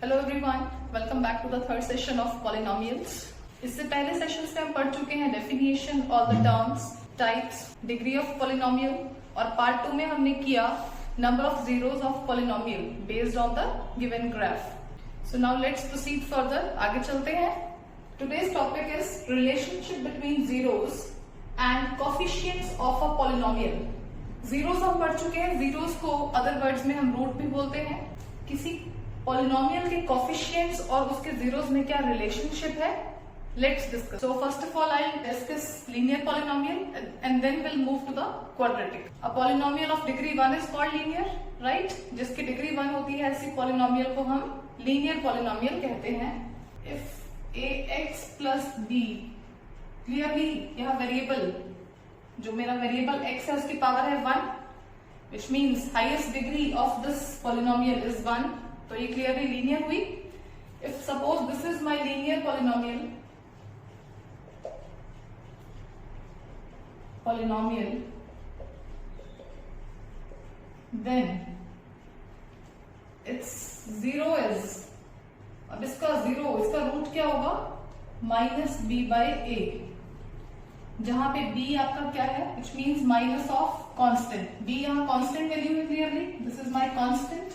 Hello everyone, welcome back to the third session of polynomials. इससे पहले sessions में हम पढ़ चुके हैं definition, all the terms, types, degree of polynomial, और पार्ट 2 में हमने किया number of zeros of polynomial based on the given graph. So now let's proceed further, आगे चलते हैं। Today's topic is relationship between zeros and coefficients of a polynomial. Zeros हम पढ़ चुके हैं, जीरोस को अदर वर्ड्स में हम रूट भी बोलते हैं। किसी पॉलिनोमियल के कोफिशिएंट्स और उसके जीरोस में क्या रिलेशनशिप है, let's discuss. So first of all I discuss linear polynomial and then will move to the quadratic. A polynomial of degree 1 is called linear, right. जिसकी डिग्री 1 होती है ऐसी पॉलिनोमियल को हम लीनियर पॉलिनोमियल कहते हैं। If ax plus b, clearly यहाँ variable, जो मेरा वेरिएबल x है उसकी पावर है 1, which means highest degree of this polynomial is 1, तो ये क्लियरली लीनियर हुई। If suppose this is my linear polynomial, then its zero is, अब इसका जीरो, इसका रूट क्या होगा, -b/a, जहां पे b आपका क्या है, which means minus of constant. b यहाँ कांस्टेंट वैल्यू है, clearly this is my constant,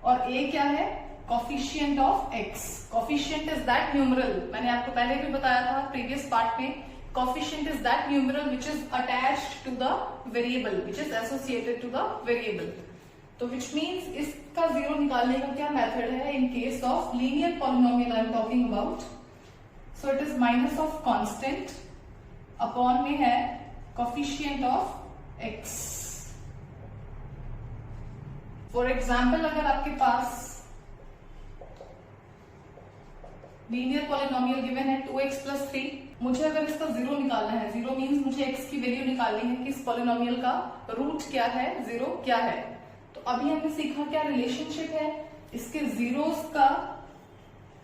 और a क्या है, coefficient of x। Coefficient is that numeral, मैंने आपको पहले भी बताया था प्रीवियस पार्ट में, coefficient is that numeral which is attached to the variable, which is associated to the variable. तो विच मीन्स इसका जीरो निकालने का क्या मेथड है in case of linear polynomial I am talking about. So it is minus of constant upon में है coefficient of x। For example, अगर आपके पास लीनियर पॉलिनोमियल गिवन है 2x प्लस 3, मुझे अगर इसका जीरो निकालना है, जीरो मीन्स मुझे x की वैल्यू निकालनी है कि इस पॉलिनोमियल का रूट क्या है, जीरो क्या है। तो अभी हमने सीखा क्या रिलेशनशिप है इसके जीरोस का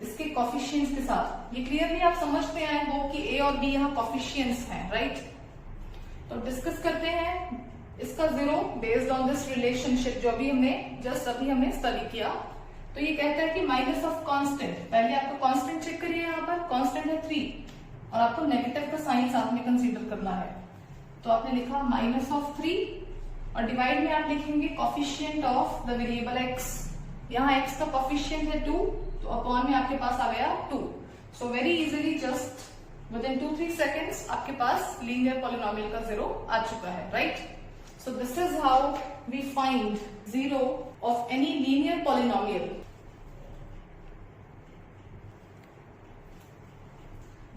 इसके कोफिशिएंट्स के साथ। ये क्लियरली आप समझते आए हो कि a और b यहाँ कोफिशिएंट्स हैं, राइट। तो डिस्कस करते हैं इसका zero based on this relationship जो अभी हमने स्टडी किया। तो ये कहता है कि माइनस ऑफ कांस्टेंट, पहले आपको कांस्टेंट चेक करिए, यहाँ पर कांस्टेंट है 3 और आपको नेगेटिव का साइन साथ में कंसीडर करना है। तो आपने लिखा माइनस ऑफ 3 और डिवाइड में आप लिखेंगे coefficient of the variable x। यहाँ x का कोफिशिएंट है 2, तो अपॉन में आपके पास आ गया 2। So very easily just with in 2-3 seconds आपके पास लीनियर पॉलिनोमियल का जीरो आ चुका है, right. So this is how we find zero of any linear polynomial.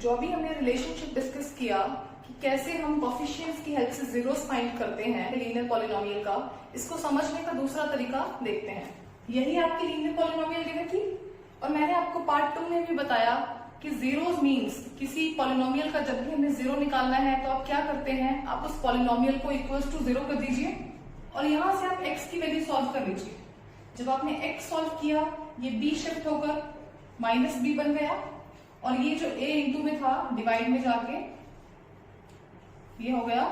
जो अभी हमने रिलेशनशिप डिस्कस किया कि कैसे हम कोफिशिएंट्स की हेल्प से जीरोस फाइंड करते हैं लीनियर पॉलिनोमियल का, इसको समझने का दूसरा तरीका देखते हैं। यही आपकी लीनियर पॉलिनोमियल गिवन थी और मैंने आपको पार्ट 2 में भी बताया कि जीरोस मीन्स किसी पॉलिनोमियल का जब भी हमें जीरो निकालना है तो आप क्या करते हैं, आप उस पॉलिनोमियल को इक्वल्स टू जीरो कर दीजिए और यहां से आप x की वैल्यू सॉल्व कर लीजिए। जब आपने x सॉल्व किया, ये b शिफ्ट होकर -b बन गया और ये जो a इंटू में था डिवाइड में जाके ये हो गया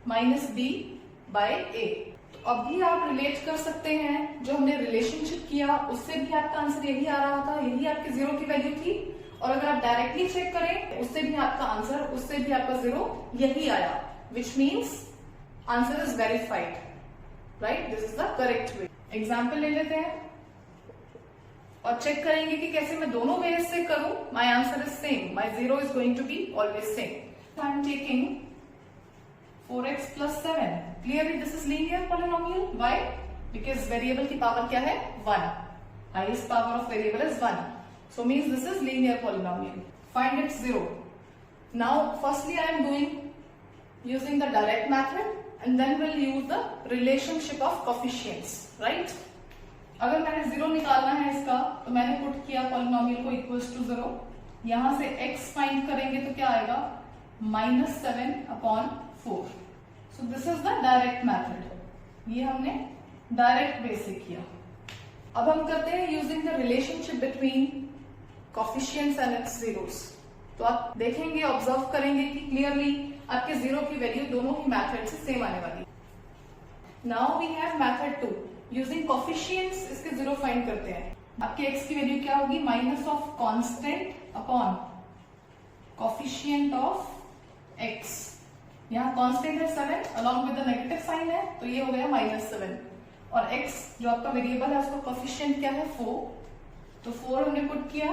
-b/a। तो अब भी आप रिलेट कर सकते हैं, जो हमने रिलेशनशिप किया उससे भी आपका आंसर यही आ रहा था, यही आपके जीरो की वैल्यू थी। और अगर आप डायरेक्टली चेक करें उससे भी आपका आंसर, उससे भी आपका जीरो यही आया, which means answer is verified, right. This is the correct way. Example ले लेते हैं और चेक करेंगे कि कैसे मैं दोनों वे से करूं। My answer is same, my zero is going to be always same. I am taking 4x plus 7, clearly this is linear polynomial. Why? Because variable की पावर क्या है, 1, highest power of variable is 1, so means this is linear polynomial. Find its zero. Now firstly I am doing using the direct method and then we'll use the relationship of coefficients, right? अगर मैंने zero निकालना है इसका तो मैंने put किया polynomial को equals to 0, यहां से x फाइंड करेंगे तो क्या आएगा, -7/4। सो this is the direct method, ये हमने डायरेक्ट वे से किया। अब हम करते हैं using the relationship between coefficients and it's zeros. तो आप देखेंगे, ऑब्जर्व करेंगे कि क्लियरली आपके जीरो की वैल्यू दोनों ही मेथड से सेम आने वाली है। Now we have method 2, using coefficients इसके जीरो फाइंड करते हैं। आपके x की वैल्यू क्या होगी, minus of constant upon coefficient of x। यहाँ कांस्टेंट है 7 along with the negative sign है, तो ये हो गया -7, और x जो आपका वेरिएबल है उसका कोफिशिएंट क्या है 4, तो 4 हमने पुट किया।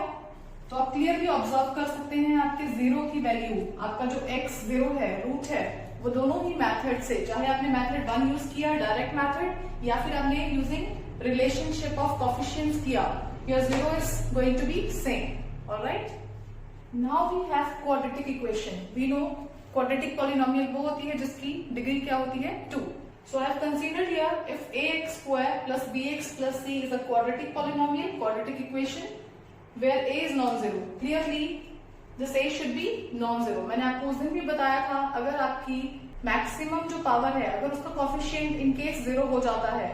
तो आप क्लियरली ऑब्जर्व कर सकते हैं आपके जीरो की वैल्यू, आपका जो x जीरो है रूट है, वो दोनों ही मेथड से, चाहे आपने मेथड 1 यूज किया डायरेक्ट मेथड या फिर आपने यूजिंग रिलेशनशिप ऑफ कोफिशिएंट्स किया, your zero is going to be same. Alright, now we have quadratic equation. We know quadratic polynomial वो होती है जिसकी डिग्री क्या होती है 2। So I have considered here if ax square plus bx plus c is a quadratic polynomial, quadratic equation where a is non-zero. Clearly this a should be non-zero. मैंने आपको उस दिन भी बताया था, अगर आपकी मैक्सिमम जो पावर है अगर उसका कोफिशिएंट इन केस जीरो हो जाता है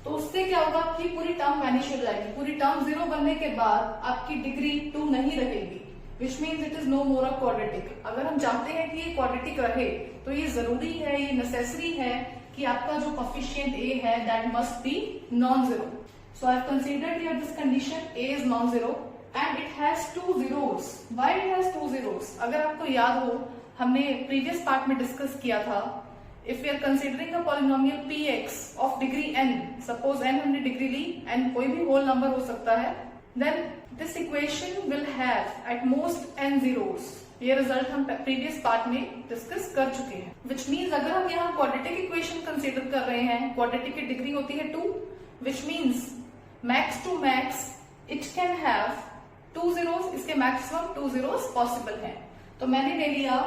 तो उससे क्या होगा कि पूरी टर्म वैनिश हो जाएगी। पूरी टर्म जीरो बनने के बाद आपकी डिग्री 2 नहीं रहेगी, which means it is no more a quadratic. अगर हम चाहते हैं कि ये क्वाड्रेटिक रहे तो ये जरूरी है, ये नेसेसरी है कि आपका जो कोफिशिएंट a है that must be non-zero. So I have considered here this condition a is non-zero and it has 2 zeros. Why it has 2 zeros? अगर आपको याद हो हमने प्रीवियस पार्ट में डिस्कस किया था, if we are considering a polynomial px of degree n, suppose n हमने degree ली, n कोई भी होल नंबर हो सकता है, then this equation will have at most n zeros. ये रिजल्ट हम प्रीवियस पार्ट में डिस्कस कर चुके हैं, विच मीन्स अगर हम यहाँ क्वाड्रेटिक इक्वेशन कंसीडर कर रहे हैं, क्वाड्रेटिक की डिग्री होती है 2, which means max to max it can have 2 zeros, इसके मैक्सिमम 2 zeros पॉसिबल हैं। तो मैंने ले लिया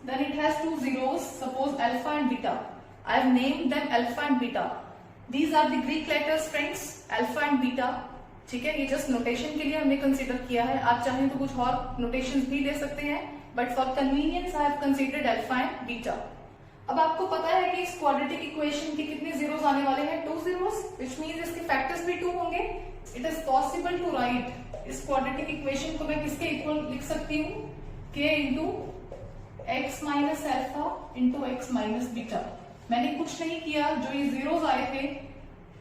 then it has 2 zeros, suppose alpha and beta. I have named them alpha and beta. These are the Greek letters friends, alpha and beta. ठीक है, ये just notation के लिए हमने कंसीडर किया है, आप चाहें तो कुछ और नोटेशंस भी ले सकते हैं, but for convenience I have considered alpha and beta. अब आपको पता है कि इस क्वाड्रेटिक इक्वेशन के कितने जीरोस आने वाले हैं, 2 zeros, which means इसके फैक्टर्स भी 2 होंगे। It is possible to write इस क्वाड्रेटिक इक्वेशन को मैं किसके इक्वल लिख सकती हूँ, k into x minus alpha into x minus beta. मैंने कुछ नहीं किया, जो ये जीरोस आए थे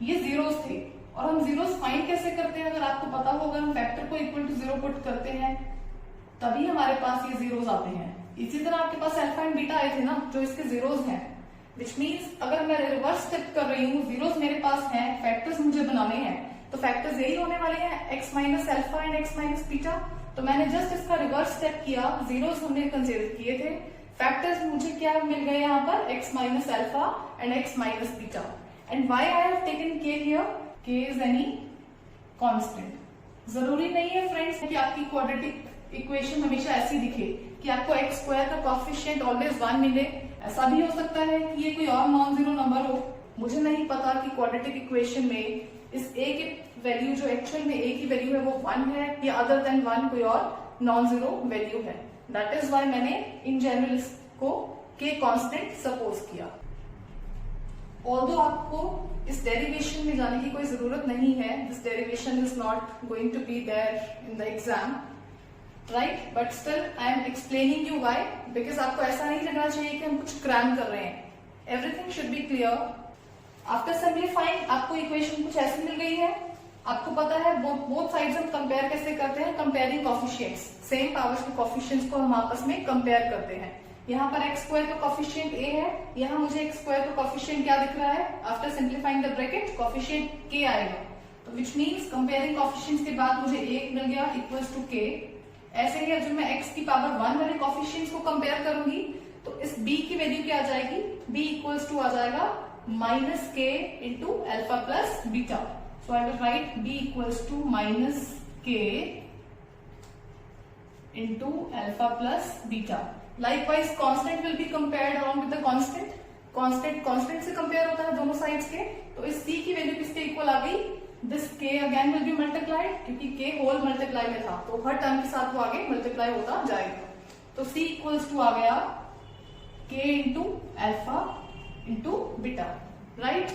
ये जीरोस थे, और हम जीरोस फाइंड कैसे करते हैं, अगर आपको पता होगा हम फैक्टर को इक्वल टू 0 पुट करते हैं तभी हमारे पास ये जीरोस आते हैं। इसी तरह आपके पास अल्फा एंड बीटा आए थे ना, जो इसके जीरोस हैं, विच मीन्स अगर मैं रिवर्स स्टेप कर रही हूँ, जीरोस मेरे पास हैं, फैक्टर्स मुझे बनाने हैं, तो फैक्टर्स यही होने वाले हैं x minus alpha and x minus beta. तो मैंने जस्ट इसका रिवर्स स्टेप किया, जीरोस हमने कंसिडर किए थे, फैक्टर्स मुझे क्या मिल गए यहाँ पर, x minus alpha and x minus beta. And why I have taken k here, k is any constant. जरूरी नहीं है फ्रेंड्स कि आपकी क्वाड्रेटिक इक्वेशन हमेशा ऐसी दिखे कि आपको एक्स स्क्वायर का कोफिशिएंट ऑलवेज 1 मिले। ऐसा भी हो सकता है कि ये कोई और नॉन जीरो नंबर हो। मुझे नहीं पता कि क्वाड्रेटिक इक्वेशन में इस a की वैल्यू जो एक्चुअल में a की वैल्यू है वो 1 है या अदर देन 1 कोई और नॉन जीरो वैल्यू है। दैट इज वाई मैंने इन जनरल इसको k कांस्टेंट सपोज किया। ऑल्दो आपको इस डेरिवेशन में जाने की कोई जरूरत नहीं है, this derivation is not going to be there in the exam, right, but still I am explaining you why, because आपको ऐसा नहीं लगना चाहिए कि हम कुछ क्रैम कर रहे हैं। Everything should be clear. After simplifying आपको इक्वेशन कुछ ऐसी मिल गई है, आपको पता है बोथ साइड्स हम कंपेयर कैसे करते हैं, कंपेयरिंग कोफिशिएंट्स, सेम पावर्स के कोफिशिएंट्स को हम आपस में कंपेयर करते हैं। यहाँ पर एक्स स्क्वायर का कोफिशिएंट a है, यहाँ मुझे एक्स स्क्वायर का कोफिशिएंट क्या दिख रहा है, after simplifying the bracket coefficient k आएगा, तो विच मीन्स कंपेयरिंग कोफिशिएंट्स के बाद मुझे a मिल गया इक्वल्स टू k। ऐसे ही जब मैं x की पावर 1 वाले कोफिशिएंट्स को कंपेयर करूंगी तो इस b की वैल्यू क्या आ जाएगी, b इक्वल्स टू आ जाएगा minus k into alpha plus beta. So I will write b equals to minus k into alpha plus beta. Likewise, constant will be compared along with the constant. Constant से compare होता है दोनों sides के, तो इस c की value किसके equal आ गई, this k again will be multiplied, क्योंकि k होल मल्टीप्लाई में था तो हर टर्म के साथ वो आगे मल्टीप्लाई होता जाएगा। तो c इक्वल्स टू आ गया k into alpha into beta, right.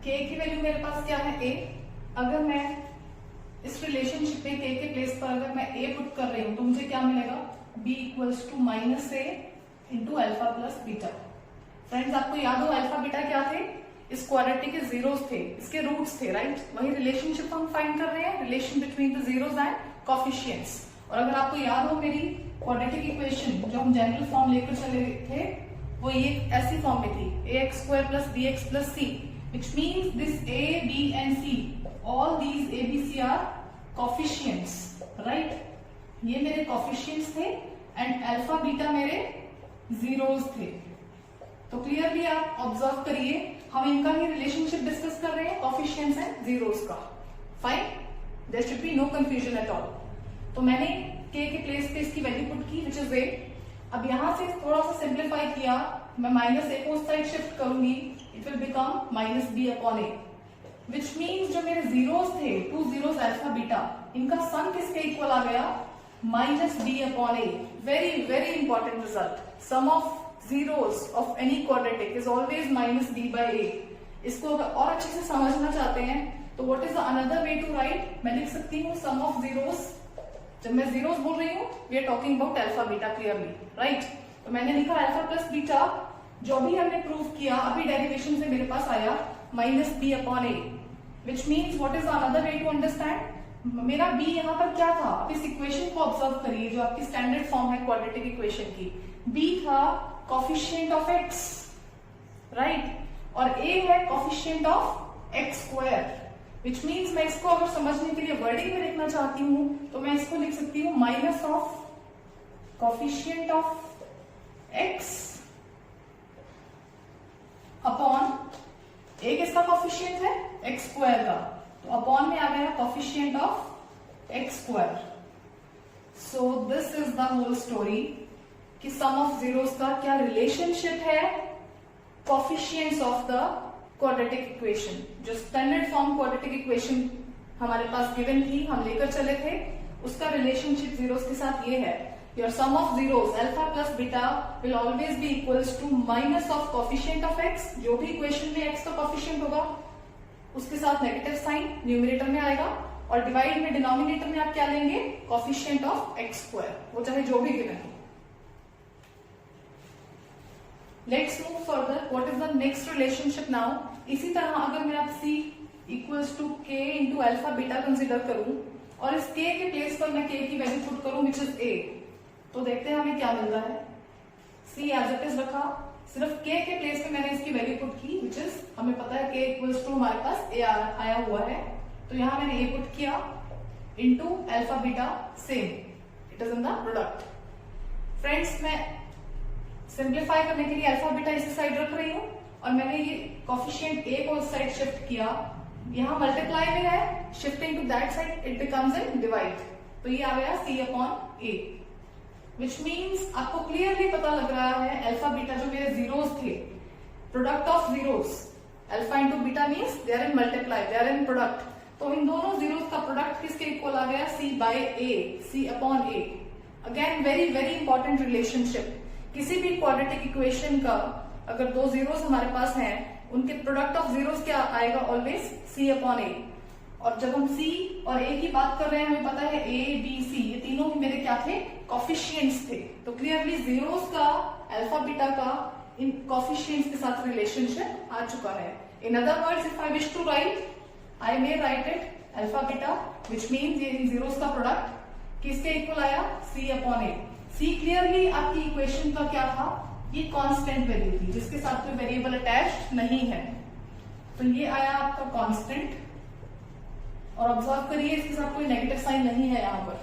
k की वैल्यू मेरे पास क्या है, a। अगर मैं इस रिलेशनशिप में k के प्लेस पर अगर मैं a पुट कर रही हूं तो मुझे क्या मिलेगा, b equals to minus a into alpha plus beta. Friends आपको याद हो अल्फा बीटा क्या थे, इस क्वाड्रेटिक के जीरोस थे, इसके रूट्स थे, राइट? वही रिलेशनशिप हम फाइंड कर रहे हैं, relation between the zeros and coefficients. और अगर आपको याद हो मेरी क्वाड्रेटिक इक्वेशन जो हम जनरल फॉर्म लेकर चले थे, वो ये ऐसी फॉर्म में थी, ax² + bx + c, which means this a, b and c, all these a, b, c are coefficients, right? ये मेरे कोफिशिएंट्स थे एंड अल्फा बीटा मेरे जीरोस थे। तो क्लियरली आप ऑब्जर्व करिए, हम इनका ही रिलेशनशिप डिस्कस कर रहे हैं, कोफिशिएंट्स एंड जीरोस का। Fine, there should be no confusion at all. तो मैंने k के प्लेस पे इसकी वैल्यू पुट की विच इज a। अब यहां से थोड़ा सा सिंप्लीफाई किया, मैं -a को उस साइड शिफ्ट करूंगी, it will become -b/a, which means जो मेरे जीरोस थे, 2 जीरोस अल्फा बीटा, इनका सम किसके इक्वल आ गया? -b/a। Very very important result, sum of zeros of any quadratic is always -b/a। इसको अगर और अच्छे से समझना चाहते हैं तो what is the another way to write? मैं लिख सकती हूँ sum of zeros। जब मैं zeros बोल रही हूँ, we are talking about alpha beta clearly, right? तो मैंने लिखा alpha plus beta, जो भी हमने प्रूव किया अभी डेरिवेशन से मेरे पास आया -b/a, which means what is the another way to understand? मेरा b यहाँ पर क्या था? अब इस इक्वेशन को ऑब्जर्व करिए जो आपकी स्टैंडर्ड फॉर्म है क्वाड्रेटिक इक्वेशन की। b था कोफिशिएंट ऑफ x, राइट? और a है coefficient of x², which means मैं इसको अगर समझने के लिए वर्डिंग में लिखना चाहती हूं तो मैं इसको लिख सकती हूं minus of coefficient of x upon a किसका कोफिशिएंट है? x² का, तो अपॉन में आ गया coefficient of x²। So this is the whole story कि सम ऑफ जीरोस का क्या रिलेशनशिप है coefficients of the quadratic equation. जो स्टैंडर्ड फॉर्म क्वाड्रेटिक इक्वेशन हमारे पास गिवन थी, हम लेकर चले थे, उसका रिलेशनशिप जीरोस के साथ ये है, your sum of zeros alpha plus beta will always be equals to minus of coefficient of x. जो भी इक्वेशन में एक्स का कोफिशिएंट होगा उसके साथ नेगेटिव साइन न्यूमरेटर में आएगा, और डिवाइड में डिनोमिनेटर में आप क्या लेंगे? कोफिशिएंट ऑफ x², वो चाहे जो भी गिवन हो। Let's move further. What is the next relationship now? इसी तरह अगर मैं अब c equals to k into alpha beta consider करूं और इस k के प्लेस पर मैं k की वैल्यू पुट करूं which is a, तो देखते हैं हमें क्या मिल रहा है। c as it is रखा, सिर्फ k के प्लेस पे मैंने इसकी वैल्यू पुट की which is, हमें पता है k equals to हमारे पास a आया हुआ है, तो यहाँ मैंने a पुट किया into alpha beta same, it is in the product। Friends, मैं सिंप्लीफाई करने के लिए अल्फा बीटा इसी साइड रख रही हूँ और मैंने ये कोफिशिएंट a को इस साइड शिफ्ट किया, यहाँ मल्टीप्लाई में है, shifting to that side it becomes an divide, तो ये आ गया c/a, विच मीन्स आपको क्लियरली पता लग रहा है अल्फा बीटा जो मेरे जीरोस थे, product of zeros, alpha into beta means they are in multiply, they are in product, तो इन दोनों जीरोस का प्रोडक्ट किसके इक्वल आ गया? c/a, c/a। Again very very important relationship, किसी भी क्वाड्रेटिक इक्वेशन का अगर दो जीरोस हमारे पास हैं, उनके प्रोडक्ट ऑफ जीरोस क्या आएगा? Always c/a। और जब हम c और a की बात कर रहे हैं, हमें पता है a, b, c ये तीनों ही मेरे क्या थे? कोफिशिएंट्स थे, तो क्लियरली जीरोस का अल्फा बीटा का इन कोफिशिएंट्स के साथ रिलेशनशिप आ चुका है। In other words, if I wish to write, I may write it alpha beta which means ये इन जीरोस का प्रोडक्ट किसके इक्वल आया? c/a। सी क्लियरली आपकी इक्वेशन का क्या था? ये कांस्टेंट वैल्यू थी जिसके साथ कोई वेरिएबल अटैच नहीं है, तो ये आया आपका कांस्टेंट, और ऑब्जर्व करिए इसके साथ कोई नेगेटिव साइन नहीं है यहाँ पर।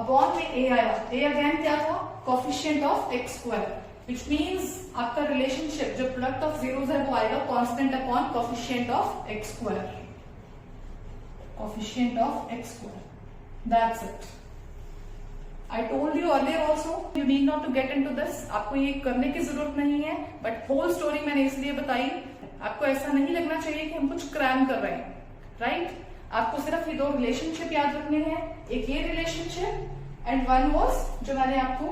अपॉन में a आया, a अगेन क्या था? Coefficient of x², which means आपका रिलेशनशिप जो प्रोडक्ट ऑफ जीरोस है वो आएगा constant upon coefficient of x², coefficient of x², that's it. I told you earlier also, you need not to get into this, आपको ये करने की जरूरत नहीं है, बट होल स्टोरी मैंने इसलिए बताई, आपको ऐसा नहीं लगना चाहिए कि हम कुछ क्रैम कर रहे हैं, राइट? आपको सिर्फ ये दो रिलेशनशिप याद रखने हैं, एक ये रिलेशनशिप एंड वन वाज जो मैंने आपको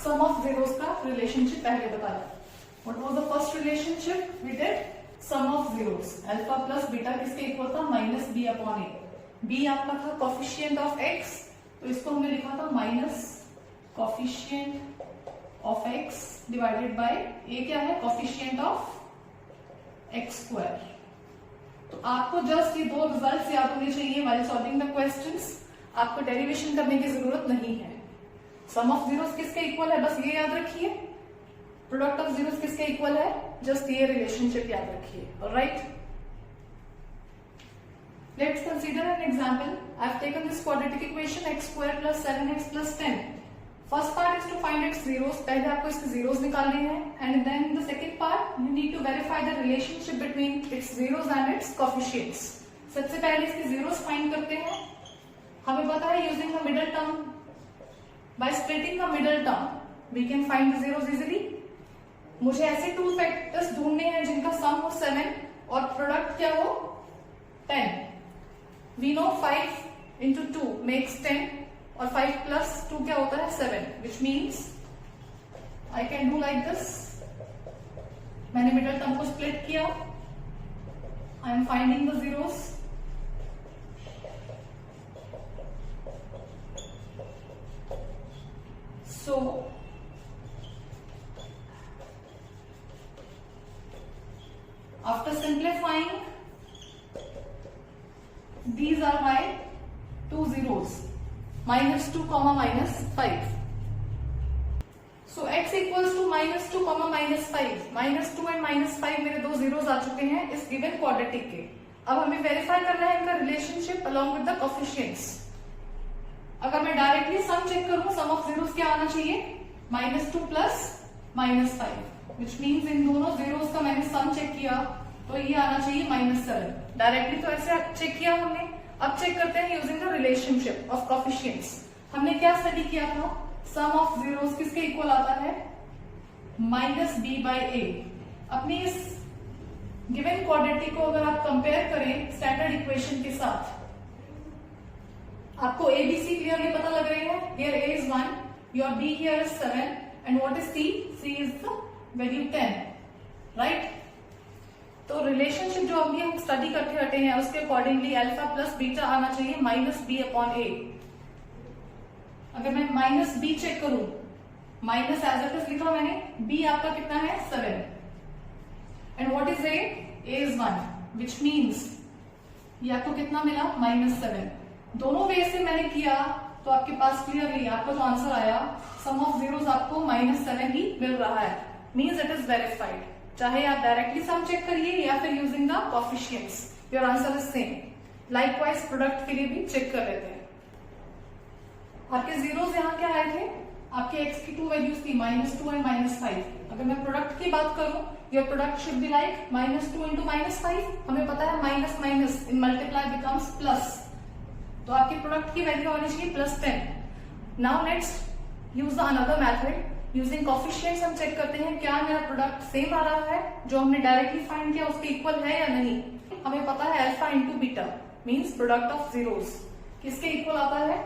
सम ऑफ जीरोस का रिलेशनशिप पहले बताया। What was the first relationship? We did sum of zeros, alpha plus beta किसके इक्वल था? -b/a। b आपका था कोफिशिएंट ऑफ x, तो इसको हमने लिखा था minus coefficient of x divided by a क्या है? Coefficient of x square. तो आपको जस्ट ये दो रिजल्ट्स याद होने चाहिए व्हाइल सॉल्विंग द क्वेश्चंस। आपको डेरिवेशन करने की जरूरत नहीं है। सम ऑफ जीरोस किसके इक्वल है, बस ये याद रखिए। प्रोडक्ट ऑफ जीरोस किसके इक्वल है, जस्ट ये रिलेशनशिप याद रखिए। Alright, let's consider an example. I have taken this quadratic equation x square plus 7x plus 10। First part is to find its zeros, पहले आपको इसके जीरोस निकालने हैं, and then the second part you need to verify the relationship between its zeros and its coefficients. सबसे पहले इसके zeros find करते हैं। हमें पता है using the middle term, by splitting the middle term we can find the zeros easily. मुझे ऐसे टू फैक्टर्स ढूंढने हैं जिनका सम हो 7 और प्रोडक्ट क्या हो 10। वी नो 5 इंटू 2 मेक्स 10 और 5 प्लस 2 क्या होता है 7, which means I can do like this. मैंने मिडिल टर्म को स्प्लिट किया, I am finding the zeros. So after simplifying, these are my two zeros, minus 2 comma minus 5. So x equals to minus 2 comma minus 5. minus 2 and minus 5 मेरे दो zeros आ चुके हैं इस given quadratic के। अब हमें वेरीफाई करना है इनका relationship along with the coefficients। अगर मैं डायरेक्टली सम चेक करूं, सम ऑफ जीरोस क्या आना चाहिए, -2 प्लस -5, विच मीन्स इन दोनों जीरोस का मैंने सम चेक किया तो ये आना चाहिए -7। डायरेक्टली तो ऐसे चेक किया हमने। अब चेक करते हैं using the relationship of coefficients. हमने क्या स्टडी किया था, सम ऑफ जीरोस किसके इक्वल आता है, -b/a। अपनी इस गिवन क्वाड्रेटिक को अगर आप कंपेयर करें स्टैंडर्ड इक्वेशन के साथ, आपको a b c क्लियरली पता लग रहे हैं। Here a is 1, your b here is 7, and what is c? c is the value 10, right? तो रिलेशनशिप जो अभी हम स्टडी करके हटे हैं उसके अकॉर्डिंगली अल्फा प्लस बीटा आना चाहिए -b/a। अगर मैं -b चेक करूं, माइनस एज इट इज लिखा मैंने, b आपका कितना है 7, and what is a? a is 1, which means ये आपको कितना मिला -7। दोनों वे से मैंने किया तो आपके पास क्लियरली आपका जो आंसर आया सम ऑफ जीरोस आपको -7 ही मिल रहा है, मींस इट इज वेरीफाइड। चाहे आप डायरेक्टली सम चेक करिए या फिर using the coefficients, your answer is same. Likewise product के लिए भी चेक कर लेते हैं। आपके जीरोस यहाँ क्या आए थे, आपके x की 2 वैल्यूज थी -2 एंड -5। अगर मैं प्रोडक्ट की बात करूं, your product should be like -2 into -5। हमें पता है माइनस माइनस इन मल्टीप्लाई बिकम्स प्लस, तो आपके प्रोडक्ट की वैल्यू आनी चाहिए +10। Now next use the another method, using coefficients हम चेक करते हैं क्या मेरा प्रोडक्ट सेम आ रहा है, जो हमने डायरेक्टली फाइंड किया उसके इक्वल है या नहीं। हमें पता है alpha into beta means product of zeros किसके इक्वल आता है,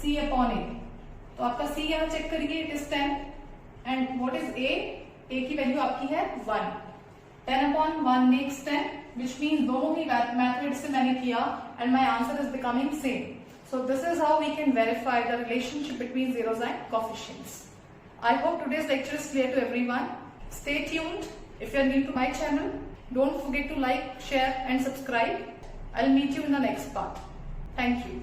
c/a। तो आपका c यहाँ चेक करिए, it is 10, and what is a की वैल्यू आपकी है 1। 10/1 मेक्स 10, which means दोनों ही मेथड से मैंने किया and my answer is becoming same. So this is how we can verify the relationship between zeros and coefficients. I hope today's lecture is clear to everyone. Stay tuned. If you are new to my channel, don't forget to like, share and subscribe. I'll meet you in the next part. Thank you.